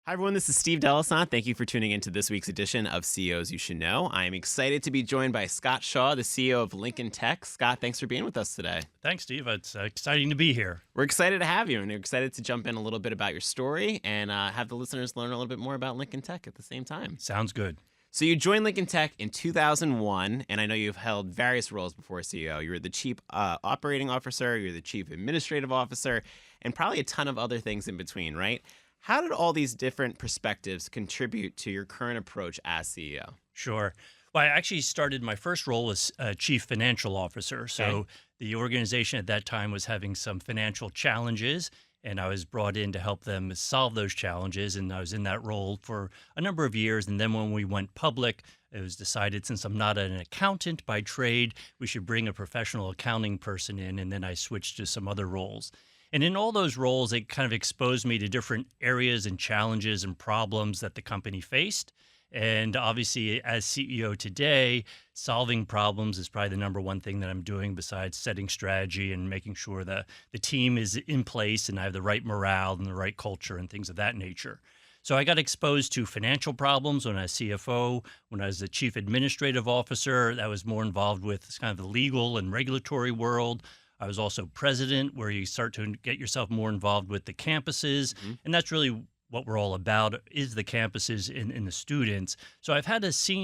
Hi, everyone. This is Steve Delisant. Thank you for tuning into this week's edition of CEOs You Should Know. I am excited to be joined by Scott Shaw, the CEO of Lincoln Tech. Scott, thanks for being with us today. Thanks, Steve. It's exciting to be here. We're excited to have you, and we're excited to jump in a little bit about your story and have the listeners learn a little bit more about Lincoln Tech at the same time. Sounds good. So you joined Lincoln Tech in 2001, and I know you've held various roles before CEO. You were the Chief Operating Officer, you're the Chief Administrative Officer, and probably a ton of other things in between, right? How did all these different perspectives contribute to your current approach as CEO? Sure. Well, I actually started my first role as Chief Financial Officer. So Okay. the organization at that time was having some financial challenges, and I was brought in to help them solve those challenges. And I was in that role for a number of years. And then when we went public, it was decided since I'm not an accountant by trade, we should bring a professional accounting person in. And then I switched to some other roles. And in all those roles, it kind of exposed me to different areas and challenges and problems that the company faced. And obviously, as CEO today, solving problems is probably the number one thing that I'm doing besides setting strategy and making sure that the team is in place and I have the right morale and the right culture and things of that nature. So I got exposed to financial problems when I was CFO. When I was the chief administrative officer, that was more involved with kind of the legal and regulatory world. I was also president, where you start to get yourself more involved with the campuses. Mhm. And that's really what we're all about, is the campuses and the students. So I've had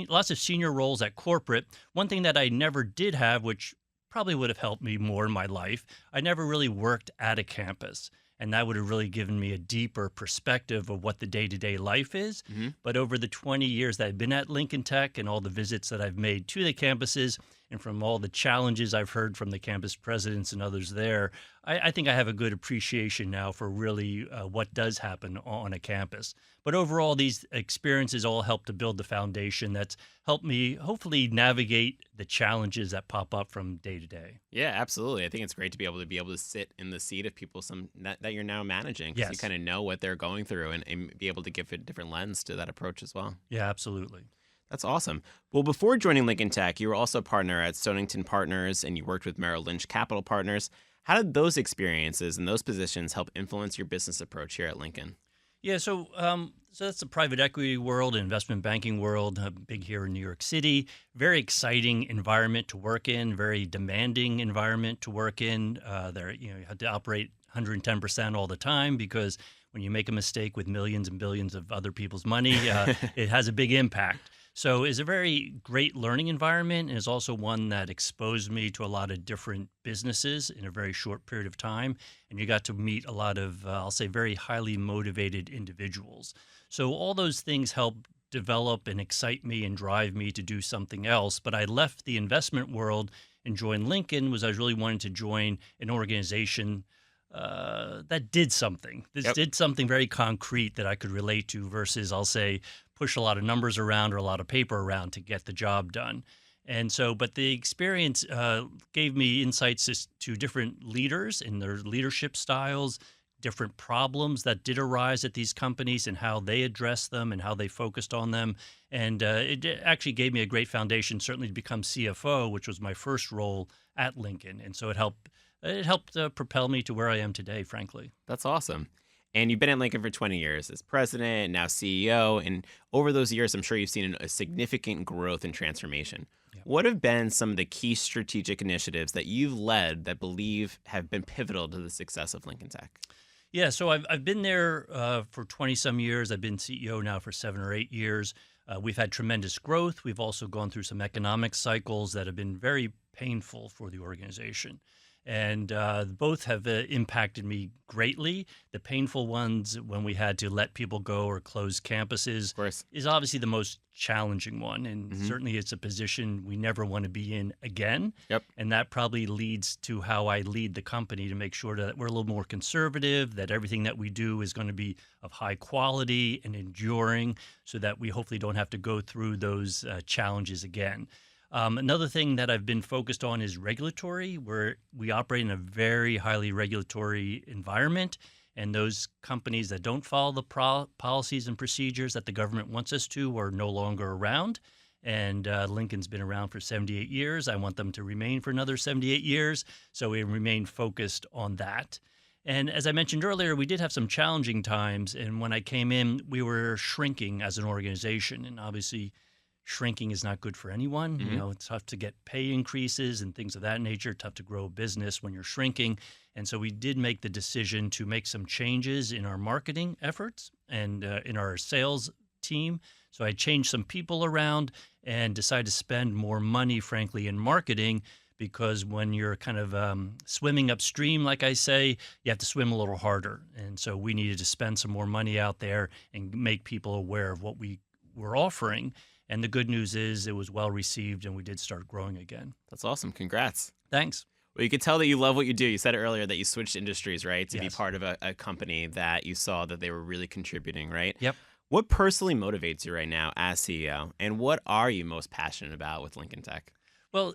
lots of senior roles at corporate. One thing that I never did have, which probably would have helped me more in my life, I never really worked at a campus. And that would have really given me a deeper perspective of what the day-to-day life is. Mhm. But over the 20 years that I've been at Lincoln Tech and all the visits that I've made to the campuses and from all the challenges I've heard from the campus presidents and others there, I think I have a good appreciation now for really what does happen on a campus. But overall, these experiences all help to build the foundation that's helped me hopefully navigate the challenges that pop up from day to day. Yeah, absolutely. I think it's great to be able to sit in the seat of people that you're now managing, because you Yes. kind of know what they're going through and be able to give a different lens to that approach as well. Yeah, absolutely. That's awesome. Well, before joining Lincoln Tech, you were also a partner at Stonington Partners and you worked with Merrill Lynch Capital Partners. How did those experiences and those positions help influence your business approach here at Lincoln? Yeah, so that's the private equity world, investment banking world, big here in New York City. Very exciting environment to work in, very demanding environment to work in. You had to operate 110% all the time because when you make a mistake with millions and billions of other people's money, it has a big impact. So it's a very great learning environment, and it's also one that exposed me to a lot of different businesses in a very short period of time. And you got to meet a lot of, I'll say, very highly motivated individuals. So all those things help develop and excite me and drive me to do something else. But I left the investment world and joined Lincoln, was I was really wanting to join an organization that did something. This Yep. did something very concrete that I could relate to versus, I'll say, push a lot of numbers around or a lot of paper around to get the job done. And so, but the experience gave me insights to different leaders and their leadership styles, different problems that did arise at these companies and how they addressed them and how they focused on them. And actually gave me a great foundation, certainly to become CFO, which was my first role at Lincoln. And so it helped propel me to where I am today, frankly. That's awesome. And you've been at Lincoln for 20 years as president and now CEO. And over those years, I'm sure you've seen a significant growth and transformation. Yeah. What have been some of the key strategic initiatives that you've led that believe have been pivotal to the success of Lincoln Tech? Yeah, so I've been there for 20 some years. I've been CEO now for 7 or 8 years. We've had tremendous growth. We've also gone through some economic cycles that have been very painful for the organization. And both have impacted me greatly. The painful ones, when we had to let people go or close campuses, Of course. is obviously the most challenging one. And Mhm. certainly it's a position we never want to be in again. Yep. And that probably leads to how I lead the company to make sure that we're a little more conservative, that everything that we do is going to be of high quality and enduring so that we hopefully don't have to go through those challenges again. Another thing that I've been focused on is regulatory, where we operate in a very highly regulatory environment. And those companies that don't follow the policies and procedures that the government wants us to are no longer around. And Lincoln's been around for 78 years. I want them to remain for another 78 years. So we remain focused on that. And as I mentioned earlier, we did have some challenging times. And when I came in, we were shrinking as an organization. And obviously, shrinking is not good for anyone. You Hmm. know, it's tough to get pay increases and things of that nature, tough to grow a business when you're shrinking. And so we did make the decision to make some changes in our marketing efforts and in our sales team. So I changed some people around and decided to spend more money, frankly, in marketing because when you're kind of swimming upstream, like I say, you have to swim a little harder. And so we needed to spend some more money out there and make people aware of what we were offering. And the good news is it was well received and we did start growing again. That's awesome. Congrats. Thanks. Well, you could tell that you love what you do. You said earlier that you switched industries, right, to be Yes. part of a company that you saw that they were really contributing, right? Yep. What personally motivates you right now as CEO, and what are you most passionate about with Lincoln Tech? Well,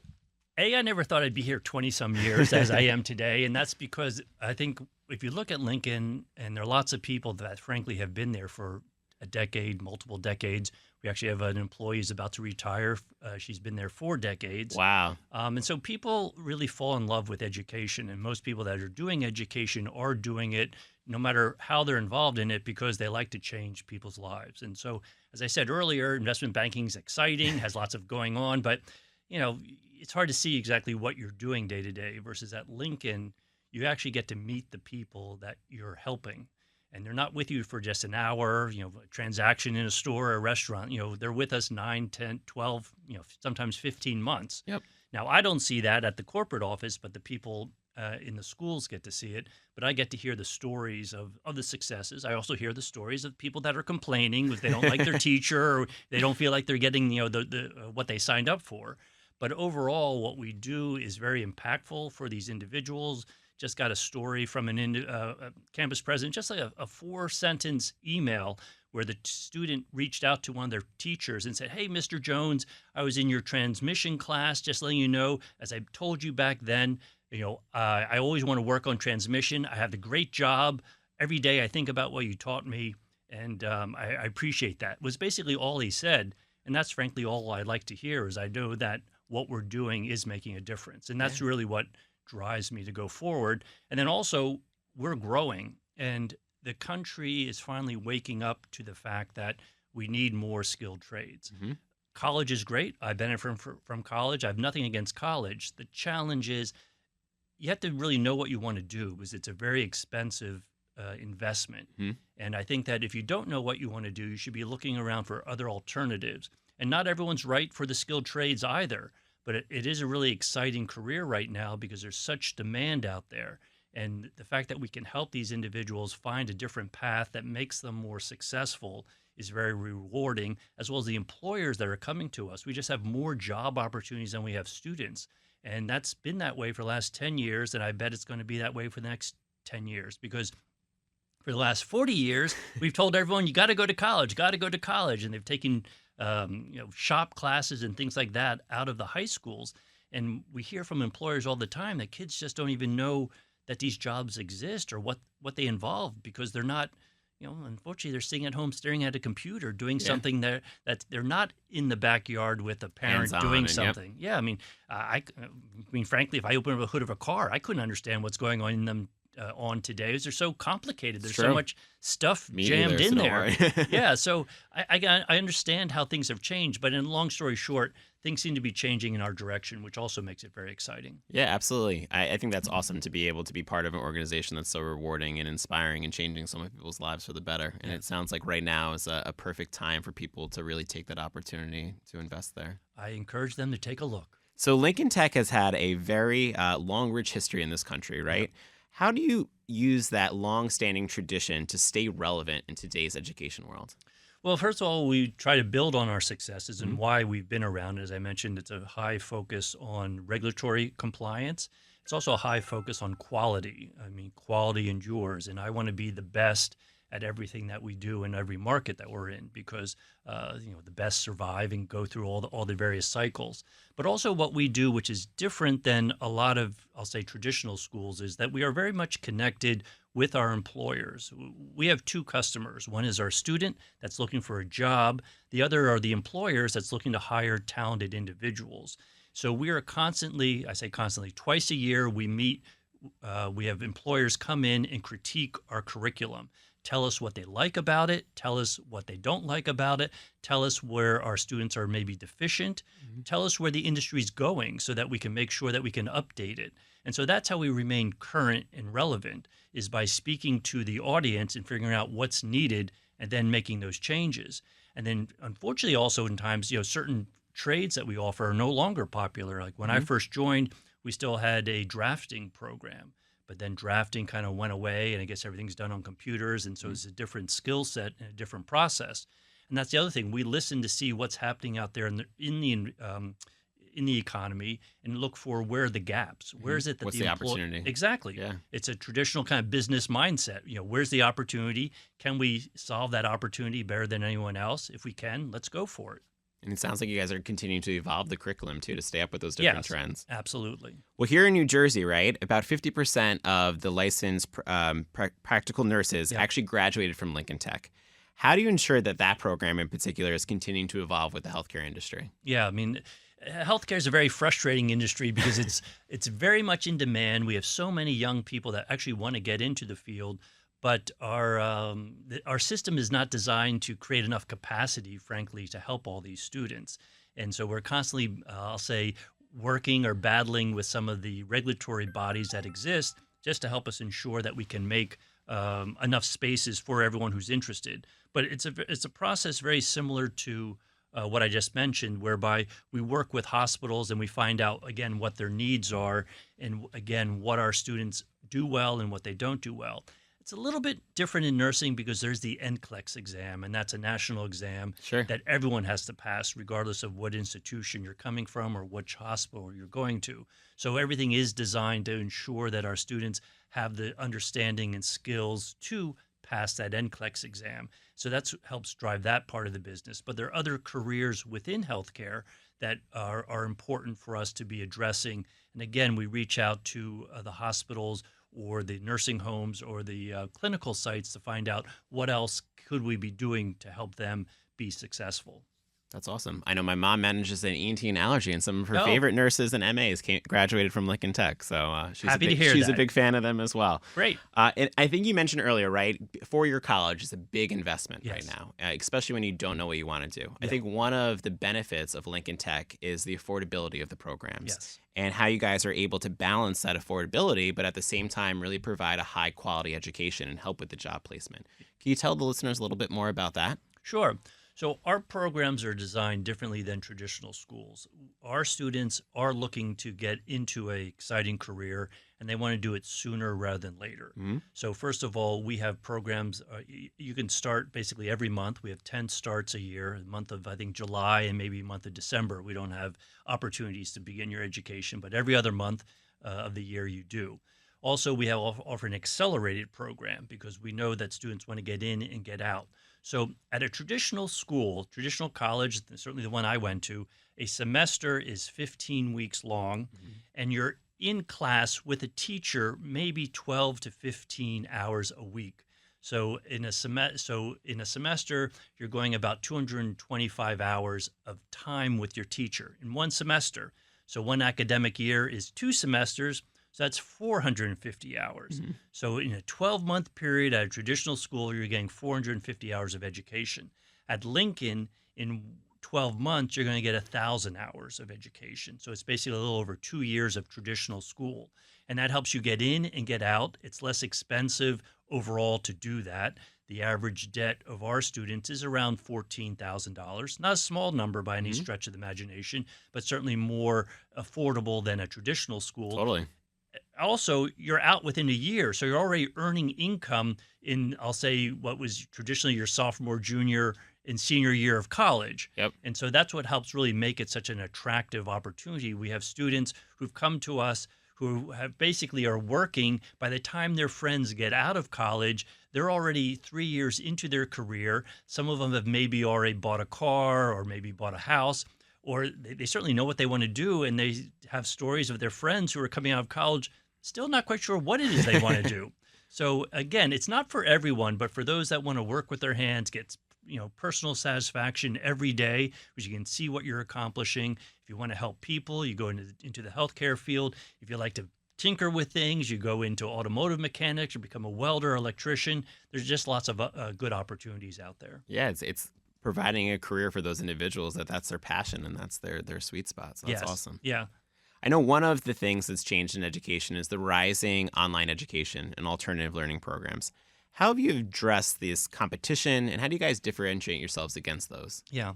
I never thought I'd be here 20 some years as I am today. And that's because I think if you look at Lincoln, and there are lots of people that frankly have been there for a decade, multiple decades. We actually have an employee who's about to retire. She's been there 4 decades. Wow. And so people really fall in love with education. And most people that are doing education are doing it no matter how they're involved in it because they like to change people's lives. And so, as I said earlier, investment banking is exciting, has lots of going on, but you know, it's hard to see exactly what you're doing day to day versus at Lincoln, you actually get to meet the people that you're helping. And they're not with you for just an hour, you know, a transaction in a store or a restaurant. You know, they're with us 9, 10, 12, you know, sometimes 15 months. Yep. Now, I don't see that at the corporate office, but the people in the schools get to see it. But I get to hear the stories of the successes. I also hear the stories of people that are complaining if they don't like their teacher or they don't feel like they're getting, you know, the what they signed up for. But overall, what we do is very impactful for these individuals. Just got a story from a campus president, just like a 4-sentence email where the student reached out to one of their teachers and said, "Hey, Mr. Jones, I was in your transmission class. Just letting you know, as I told you back then, you know, I always want to work on transmission. I have the great job. Every day I think about what you taught me, and I appreciate that." Was basically all he said. And that's frankly all I'd like to hear is I know that what we're doing is making a difference. And that's really what drives me to go forward. And then also, we're growing, and the country is finally waking up to the fact that we need more skilled trades. Hmm. College is great. I benefit from college. I have nothing against college. The challenge is you have to really know what you want to do because it's a very expensive investment. Hmm. And I think that if you don't know what you want to do, you should be looking around for other alternatives. And not everyone's right for the skilled trades either. But it is a really exciting career right now because there's such demand out there. And the fact that we can help these individuals find a different path that makes them more successful is very rewarding, as well as the employers that are coming to us. We just have more job opportunities than we have students. And that's been that way for the last 10 years. And I bet it's going to be that way for the next 10 years because for the last 40 years, we've told everyone, you got to go to college, got to go to college. And they've taken you know, shop classes and things like that out of the high schools. And we hear from employers all the time that kids just don't even know that these jobs exist or what they involve because they're not, you know, unfortunately they're sitting at home staring at a computer doing something that they're not in the backyard with a parent Hands-on doing and, yep. something. Yeah, I mean, I mean, frankly, if I open up a hood of a car, I couldn't understand what's going on in them on today. They're so complicated. There's so True. much stuff Me jammed neither, so in don't there. worry. Yeah, so I understand how things have changed, but in long story short, things seem to be changing in our direction, which also makes it very exciting. Yeah, absolutely. I think that's awesome to be able to be part of an organization that's so rewarding and inspiring and changing so many people's lives for the better. And it sounds like right now is a perfect time for people to really take that opportunity to invest there. I encourage them to take a look. So Lincoln Tech has had a very long, rich history in this country, right? How do you use that long-standing tradition to stay relevant in today's education world? Well, first of all, we try to build on our successes and why we've been around. As I mentioned, it's a high focus on regulatory compliance. It's also a high focus on quality. I mean, quality endures, and I want to be the best at everything that we do in every market that we're in because you know, the best survive and go through all the various cycles. But also what we do, which is different than a lot of, I'll say, traditional schools, is that we are very much connected with our employers. We have two customers. One is our student that's looking for a job. The other are the employers that's looking to hire talented individuals. So we are constantly, I say constantly, twice a year we meet we have employers come in and critique our curriculum, tell us what they like about it, tell us what they don't like about it, tell us where our students are maybe deficient, tell us where the industry is going so that we can make sure that we can update it. And so that's how we remain current and relevant, is by speaking to the audience and figuring out what's needed and then making those changes. And then unfortunately also in times, certain trades that we offer are no longer popular. Like when I first joined, we still had a drafting program, but then drafting kind of went away, and I guess everything's done on computers, and so it's a different skill set and a different process. And that's the other thing. We listen to see what's happening out there in the economy and look for where are the gaps. Where is it that What's the opportunity? Exactly. Yeah. It's a traditional kind of business mindset. Where's the opportunity? Can we solve that opportunity better than anyone else? If we can, let's go for it. And it sounds like you guys are continuing to evolve the curriculum too to stay up with those different Yes, trends. absolutely. Well, here in New Jersey, right, about 50% of the licensed practical nurses Yeah. actually graduated from Lincoln Tech. How do you ensure that that program in particular is continuing to evolve with the healthcare industry? Yeah, I mean, healthcare is a very frustrating industry because it's very much in demand. We have so many young people that actually want to get into the field, but our system is not designed to create enough capacity, frankly, to help all these students. And so we're constantly, I'll say, working or battling with some of the regulatory bodies that exist just to help us ensure that we can make enough spaces for everyone who's interested. But it's a process very similar to what I just mentioned, whereby we work with hospitals and we find out, again, what their needs are and, again, what our students do well and what they don't do well. It's a little bit different in nursing because there's the NCLEX exam, and that's a national exam Sure. that everyone has to pass, regardless of what institution you're coming from or which hospital you're going to. So everything is designed to ensure that our students have the understanding and skills to pass that NCLEX exam. So that's helps drive that part of the business. But there are other careers within healthcare that are important for us to be addressing. And again, we reach out to the hospitals or the nursing homes or the clinical sites to find out what else could we be doing to help them be successful. That's awesome. I know my mom manages an ENT and allergy, and some of her Oh. favorite nurses and MAs graduated from Lincoln Tech. So Happy to hear she's a that. big fan of them as well. Great. And I think you mentioned earlier, right? For your college is a big investment right Yes. now, especially when you don't know what you want to do. I Yeah. think one of the benefits of Lincoln Tech is the affordability of the programs Yes. and how you guys are able to balance that affordability, but at the same time, really provide a high quality education and help with the job placement. Can you tell the listeners a little bit more about that? Sure. So our programs are designed differently than traditional schools. Our students are looking to get into an exciting career, and they want to do it sooner rather than later. Mhm. So first of all, we have programs. You can start basically every month. We have 10 starts a year, the month of, I think, July and maybe month of December. We don't have opportunities to begin your education, but every other month of the year you do. Also, we have offer an accelerated program because we know that students want to get in and get out. So at a traditional school, traditional college, certainly the one I went to, a semester is 15 weeks long, and you're in class with a teacher maybe 12 to 15 hours a week. So in a semester, you're going about 225 hours of time with your teacher in one semester. So one academic year is 2 semesters. So that's 450 hours. So in a 12-month period at a traditional school, you're getting 450 hours of education. At Lincoln, in 12 months, you're going to get 1,000 hours of education. So it's basically a little over 2 years of traditional school. And that helps you get in and get out. It's less expensive overall to do that. The average debt of our students is around $14,000. Not a small number by any stretch of the imagination, but certainly more affordable than a traditional school. Totally. Also, you're out within a year, so you're already earning income in, I'll say, what was traditionally your sophomore, junior, and senior year of college. Yep. And so that's what helps really make it such an attractive opportunity. We have students who've come to us who have basically are working. By the time their friends get out of college, they're already 3 years into their career. Some of them have maybe already bought a car or maybe bought a house, or they certainly know what they want to do, and they have stories of their friends who are coming out of college still not quite sure what it is they want to do. So again, it's not for everyone, but for those that want to work with their hands, get personal satisfaction every day, because you can see what you're accomplishing. If you want to help people, you go into the healthcare field. If you like to tinker with things. You go into automotive mechanics, you become a welder, electrician. There's just lots of good opportunities out there. Yeah, it's providing a career for those individuals that's their passion and that's their sweet spot. So that's Yes. awesome. Yeah. I know one of the things that's changed in education is the rising online education and alternative learning programs. How have you addressed this competition, and how do you guys differentiate yourselves against those? Yeah.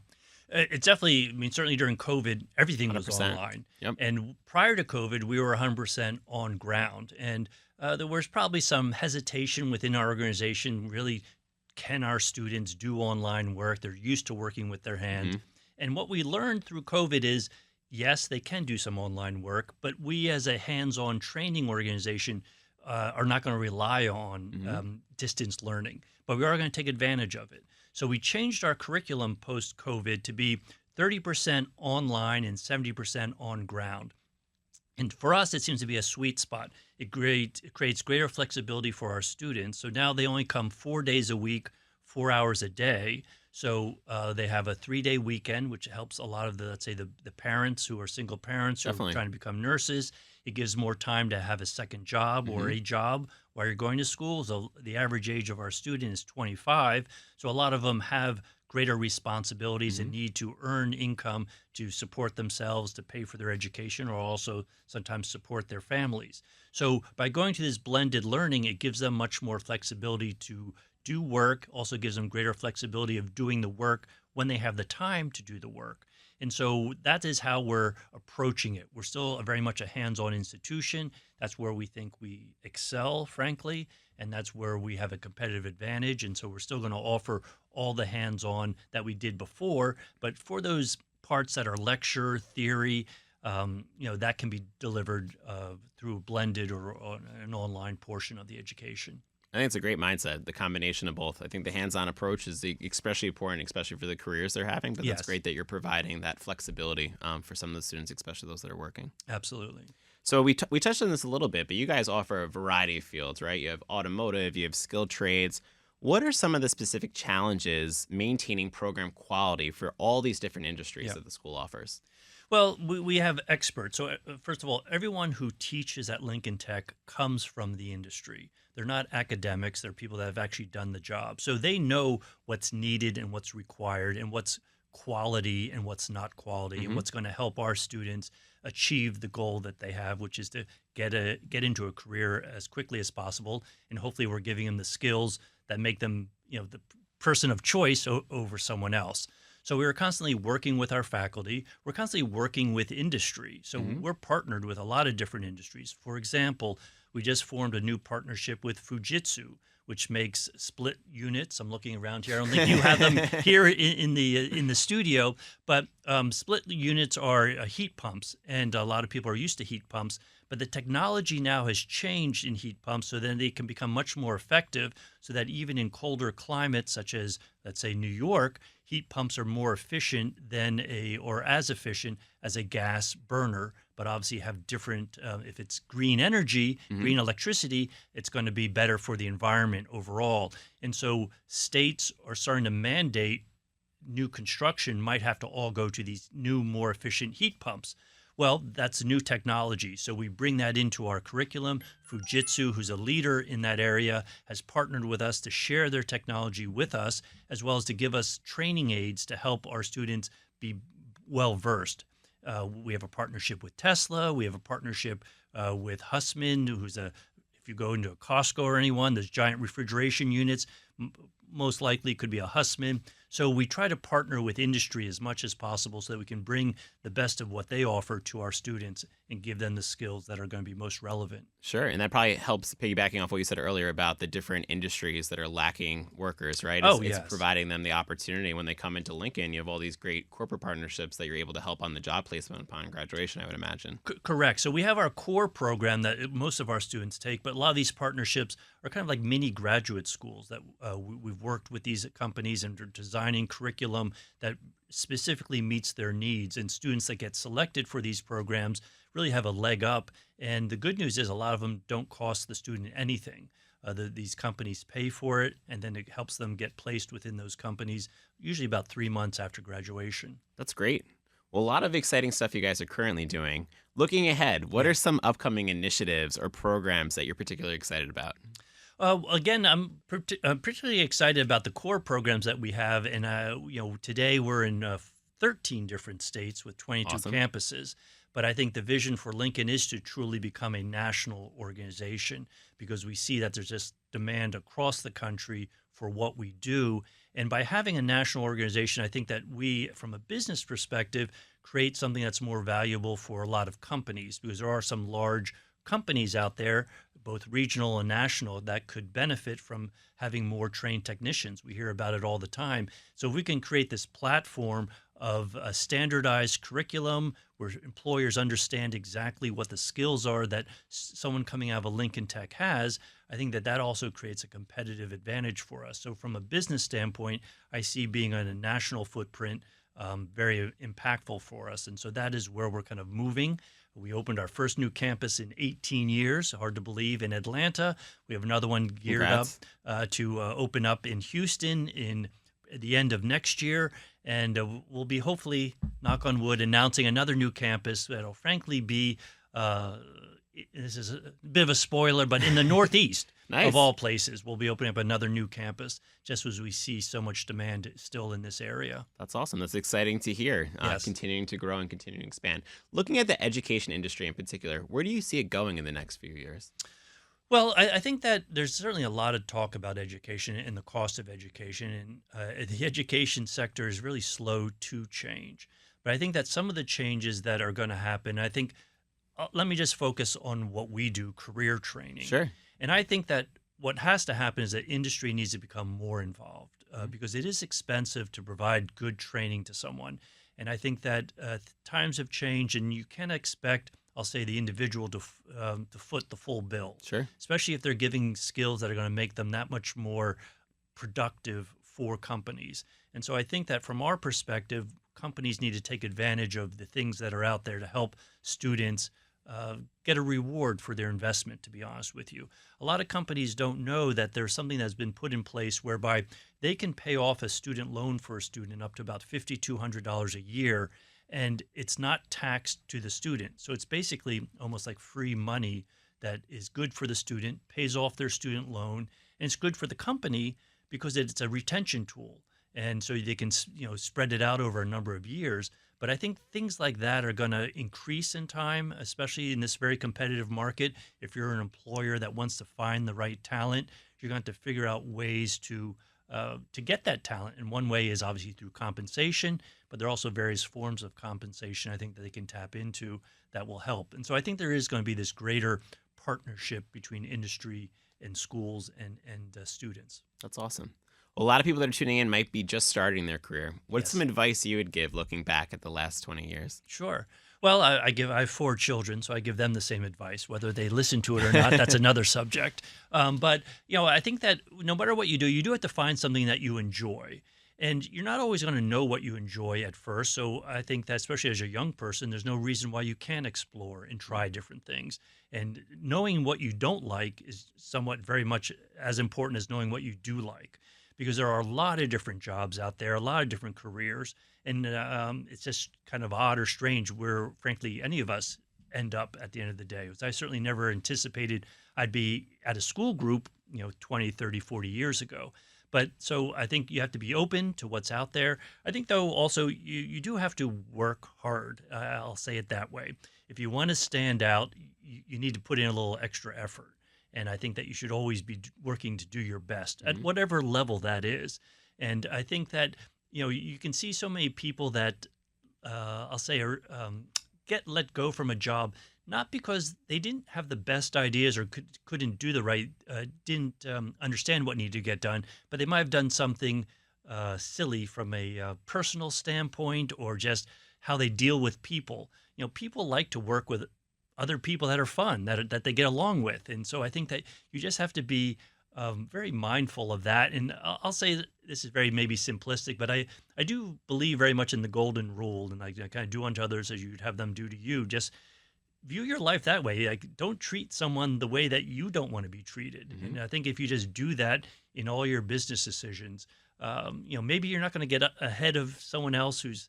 It's definitely, I mean, certainly during COVID, everything was 100%. online. Yep. And prior to COVID, we were 100% on ground. And there was probably some hesitation within our organization. Really, can our students do online work? They're used to working with their hands. Mhm. And what we learned through COVID is yes, they can do some online work, but we as a hands on training organization are not going to rely on Mhm. distance learning, but we are going to take advantage of it. So we changed our curriculum post COVID to be 30% online and 70% on ground. And for us, it seems to be a sweet spot. It creates greater flexibility for our students. So now they only come 4 days a week, 4 hours a day. So they have a 3-day weekend, which helps a lot of the, let's say, the parents who are single parents who Definitely. are trying to become nurses. It gives more time to have a second job or Mhm. a job while you're going to school. So the average age of our student is 25. So a lot of them have greater responsibilities and Mhm. need to earn income to support themselves, to pay for their education, or also sometimes support their families. So by going to this blended learning, it gives them much more flexibility to do work, also gives them greater flexibility of doing the work when they have the time to do the work. And so that is how we're approaching it. We're still very much a hands on institution. That's where we think we excel, frankly, and that's where we have a competitive advantage. And so we're still going to offer all the hands on that we did before. But for those parts that are lecture, theory, that can be delivered through blended or an online portion of the education. I think it's a great mindset, the combination of both. I think the hands-on approach is especially important, especially for the careers they're having. But that's Yes, great that you're providing that flexibility for some of the students, especially those that are working. absolutely. So we touched on this a little bit, but you guys offer a variety of fields, right? You have automotive, you have skilled trades. What are some of the specific challenges maintaining program quality for all these different industries Yeah. that the school offers? Well, we have experts. So, first of all, everyone who teaches at Lincoln Tech comes from the industry. They're not academics, they're people that have actually done the job. So, they know what's needed and what's required and what's quality and what's not quality and Hmm. what's going to help our students achieve the goal that they have, which is to get into a career as quickly as possible. And hopefully, we're giving them the skills that make them, the person of choice over someone else. So we are constantly working with our faculty. We're constantly working with industry. So Hmm. we're partnered with a lot of different industries. For example, we just formed a new partnership with Fujitsu, which makes split units. I'm looking around here. I don't think you have them here in the studio, but split units are heat pumps, and a lot of people are used to heat pumps. But the technology now has changed in heat pumps so then they can become much more effective so that even in colder climates, such as, let's say, New York, heat pumps are more efficient or as efficient as a gas burner, but obviously have different, if it's green energy, Hmm. green electricity, it's going to be better for the environment overall. And so states are starting to mandate new construction might have to all go to these new, more efficient heat pumps. Well, that's new technology. So we bring that into our curriculum. Fujitsu, who's a leader in that area, has partnered with us to share their technology with us, as well as to give us training aids to help our students be well versed. We have a partnership with Tesla. We have a partnership with Hussmann, if you go into a Costco or anyone, there's giant refrigeration units. Most likely could be a Hussmann. So we try to partner with industry as much as possible so that we can bring the best of what they offer to our students and give them the skills that are going to be most relevant. Sure, and that probably helps piggybacking off what you said earlier about the different industries that are lacking workers, right? Oh, It's yes. providing them the opportunity when they come into Lincoln. You have all these great corporate partnerships that you're able to help on the job placement upon graduation, I would imagine. Correct. So we have our core program that most of our students take, but a lot of these partnerships are kind of like mini graduate schools that we've worked with these companies and are designing curriculum that specifically meets their needs. And students that get selected for these programs really have a leg up. And the good news is a lot of them don't cost the student anything. These companies pay for it, and then it helps them get placed within those companies, usually about 3 months after graduation. That's great. Well, a lot of exciting stuff you guys are currently doing. Looking ahead, what Yeah. are some upcoming initiatives or programs that you're particularly excited about? Again, I'm particularly excited about the core programs that we have, and today we're in 13 different states with 22 Awesome. campuses. But I think the vision for Lincoln is to truly become a national organization because we see that there's just demand across the country for what we do. And by having a national organization, I think that we, from a business perspective, create something that's more valuable for a lot of companies because there are some large companies out there, both regional and national, that could benefit from having more trained technicians. We hear about it all the time. So if we can create this platform of a standardized curriculum where employers understand exactly what the skills are that someone coming out of a Lincoln Tech has, I think that that also creates a competitive advantage for us. So from a business standpoint, I see being on a national footprint very impactful for us. And so that is where we're kind of moving. We opened our first new campus in 18 years, hard to believe, in Atlanta. We have another one geared up Congrats. to open up in Houston in at the end of next year. And we'll be hopefully, knock on wood, announcing another new campus that'll frankly be, uh, this is a bit of a spoiler, but in the Northeast of Nice. all places, we'll be opening up another new campus just as we see so much demand still in this area. That's awesome. That's exciting to hear. Yes. Continuing to grow and continuing to expand. Looking at the education industry in particular, where do you see it going in the next few years? Well, I think that there's certainly a lot of talk about education and the cost of education, and the education sector is really slow to change. But I think that some of the changes that are going to happen, I think, let me just focus on what we do, career training. Sure. And I think that what has to happen is that industry needs to become more involved Mhm. because it is expensive to provide good training to someone. And I think that times have changed, and you can't expect, I'll say, the individual to foot the full bill, Sure. especially if they're giving skills that are going to make them that much more productive for companies. And so I think that from our perspective, companies need to take advantage of the things that are out there to help students get a reward for their investment, to be honest with you. A lot of companies don't know that there's something that's been put in place whereby they can pay off a student loan for a student up to about $5,200 a year, and it's not taxed to the student. So it's basically almost like free money that is good for the student, pays off their student loan, and it's good for the company because it's a retention tool. And so they can, spread it out over a number of years. But I think things like that are going to increase in time, especially in this very competitive market. If you're an employer that wants to find the right talent, you're going to have to figure out ways to get that talent. And one way is obviously through compensation, but there are also various forms of compensation I think that they can tap into that will help. And so I think there is going to be this greater partnership between industry and schools and students. That's awesome. Well, a lot of people that are tuning in might be just starting their career. What's Yes. some advice you would give looking back at the last 20 years? Sure. Well, I have four children, so I give them the same advice. Whether they listen to it or not, that's another subject. But I think that no matter what you do have to find something that you enjoy, and you're not always going to know what you enjoy at first. So I think that especially as a young person, there's no reason why you can't explore and try different things. And knowing what you don't like is somewhat very much as important as knowing what you do like, because there are a lot of different jobs out there, a lot of different careers. And it's just kind of odd or strange where, frankly, any of us end up at the end of the day. Because I certainly never anticipated I'd be at a school group, 20, 30, 40 years ago. But so I think you have to be open to what's out there. I think, though, also you do have to work hard. I'll say it that way. If you want to stand out, you need to put in a little extra effort. And I think that you should always be working to do your best at Mhm. whatever level that is. And I think that you can see so many people that I'll say are get let go from a job not because they didn't have the best ideas or couldn't do the right, didn't understand what needed to get done, but they might have done something silly from a personal standpoint or just how they deal with people. People like to work with other people that are fun, that they get along with, and so I think that you just have to be very mindful of that. And I'll say that this is very maybe simplistic, but I do believe very much in the golden rule, and I kind of do unto others as you'd have them do to you. Just view your life that way. Like, don't treat someone the way that you don't want to be treated. Mhm. And I think if you just do that in all your business decisions, maybe you're not going to get ahead of someone else who's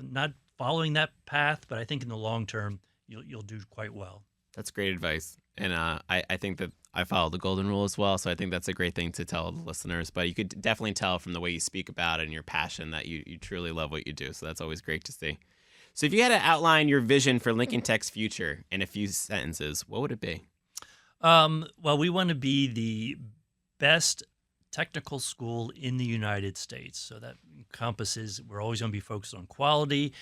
not following that path, but I think in the long term, you'll do quite well. That's great advice. And I think that I follow the golden rule as well. So I think that's a great thing to tell the listeners. But you could definitely tell from the way you speak about it and your passion that you truly love what you do. So that's always great to see. So if you had to outline your vision for Lincoln Tech's future in a few sentences, what would it be? Well, we want to be the best technical school in the United States. So that encompasses, we're always going to be focused on quality.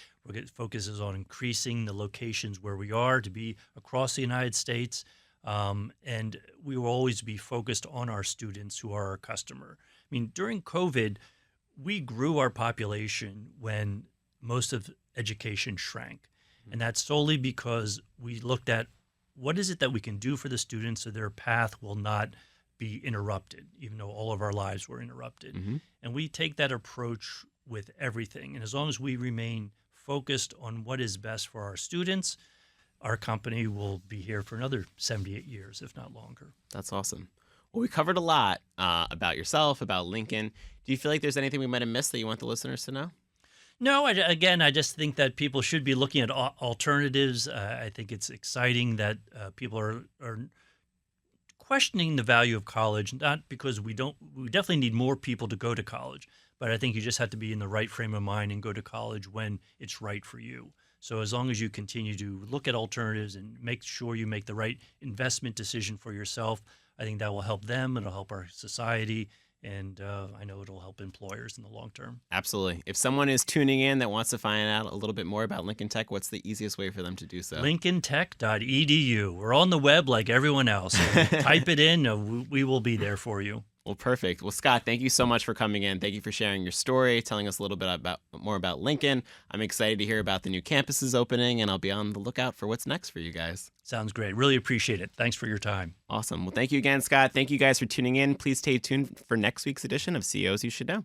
Focuses on increasing the locations where we are to be across the United States. And we will always be focused on our students who are our customer. I mean, during COVID, we grew our population when most of education shrank. And that's solely because we looked at what is it that we can do for the students so their path will not be interrupted, even though all of our lives were interrupted. Mm-hmm. And we take that approach with everything. And as long as we remain focused on what is best for our students, our company will be here for another 78 years, if not longer. That's awesome. Well, we covered a lot about yourself, about Lincoln. Do you feel like there's anything we might have missed that you want the listeners to know? No, I just think that people should be looking at alternatives. I think it's exciting that people are questioning the value of college, not because we definitely need more people to go to college, but I think you just have to be in the right frame of mind and go to college when it's right for you. So as long as you continue to look at alternatives and make sure you make the right investment decision for yourself, I think that will help them, it'll help our society, and I know it'll help employers in the long term. Absolutely. If someone is tuning in that wants to find out a little bit more about Lincoln Tech, what's the easiest way for them to do so? LincolnTech.edu. We're on the web like everyone else. So type it in. We will be there for you. Well, perfect. Well, Scott, thank you so much for coming in. Thank you for sharing your story, telling us a little bit more about Lincoln. I'm excited to hear about the new campuses opening, and I'll be on the lookout for what's next for you guys. Sounds great. Really appreciate it. Thanks for your time. Awesome. Well, thank you again, Scott. Thank you guys for tuning in. Please stay tuned for next week's edition of CEOs You Should Know.